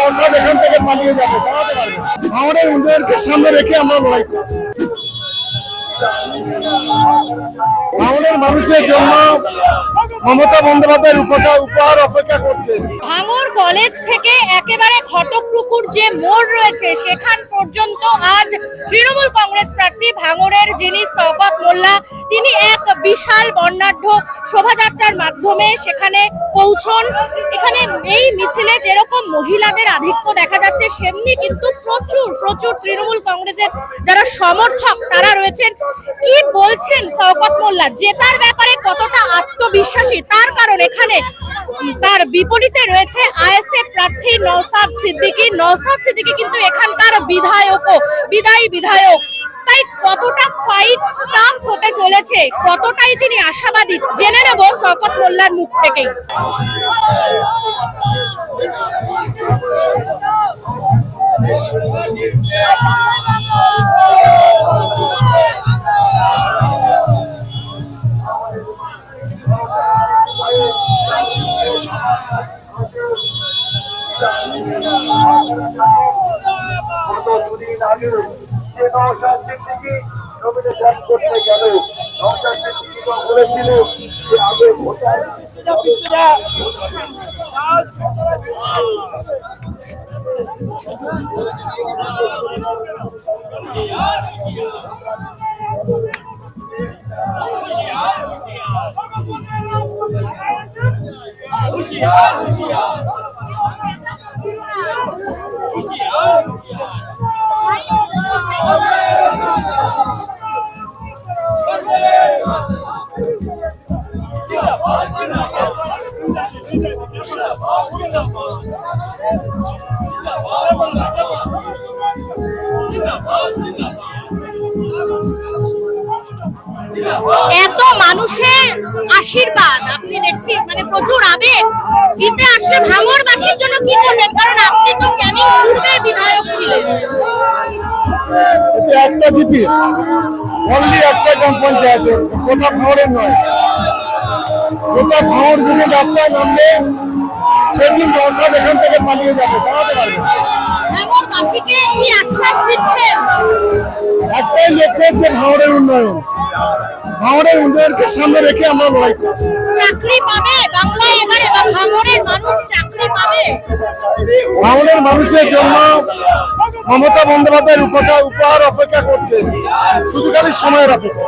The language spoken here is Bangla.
প্রসাদ এখান থেকে পালিয়ে যাবে, দাঁড়াতে পারবে। আমাদের উন্নয়নকে সামনে রেখে আমরা লড়াই করছি। আমাদের মানুষের জন্য মমতা বন্দ্যোপাধ্যায়ের উপহার অপেক্ষা করছে। ভাঙড় কলেজ থেকে একেবারে ঘটকপুকুর যে মোড় রয়েছে সেখান পর্যন্ত আজ তৃণমূল কংগ্রেস প্রার্থী ভাঙড়ের যিনি শওকত মোল্লা, তিনি এক বিশাল বর্ণাঢ্য শোভাযাত্রার মাধ্যমে সেখানে পৌঁছন। এখানে এই মিছিলে যেরকম মহিলাদের আধিক্য দেখা যাচ্ছে, সেমনি কিন্তু প্রচুর প্রচুর তৃণমূল কংগ্রেসের যারা সমর্থক তারা রয়েছেন। কি বলছেন শওকত মোল্লা, জেতার ব্যাপারে কতটা আত্মবিশ্বাসী, তার কারণ এখানে তার বিপরীতে রয়েছে আইএসএফ প্রার্থী নওশাদ সিদ্দিকী। নওশাদ সিদ্দিকী কিন্তু এখানকার বিদায়ী বিধায়ক। তাই কতটা ফাইট টাফ হতে চলেছে, কতটাই তিনি আশাবাদী, জেনে নেব শওকত মোল্লার মুখ থেকেই। দুদিন আগে যে নওশাদ সিদ্দিকী নমিনেশন করতে গেল, নওশাদ সিদ্দিকী বলেছিল যে আগে ভোটার এত মানুষের আশীর্বাদ আপনি দেখছি, মানে প্রচুর আবেগ। জিতে আসলে ভাঙড়বাসীর জন্য কি করবেন, কারণ আপনি তো ক্যানিং পূর্বের বিধায়ক ছিলেন। এতে একটা জিপি, অনলি একটা গ্রাম পঞ্চায়েতে, গোটা ভাঙড়ের নয়। গোটা ভাঙড় যদি রাস্তায় নামবে সেদিন প্রসাদ এখান থেকে পালিয়ে যাবে, দাঁড়াতে পারবে। ভাঙড়বাসীকে কি আশ্বাস দিচ্ছেন? একটাই লক্ষ্য হচ্ছে ভাঙড়ের উন্নয়ন। ভাঙড়ের উন্নয়নকে সামনে রেখে আমরা লড়াই করছি। চাকরি পাবে বাংলায় এবারে, বা ভাঙড়ের মানুষ চাকরি পাবে? ভাঙড়ের মানুষের জন্য মমতা বন্দ্যোপাধ্যায়ের উপহার অপেক্ষা করছে, শুধু খালি সময়ের অপেক্ষা।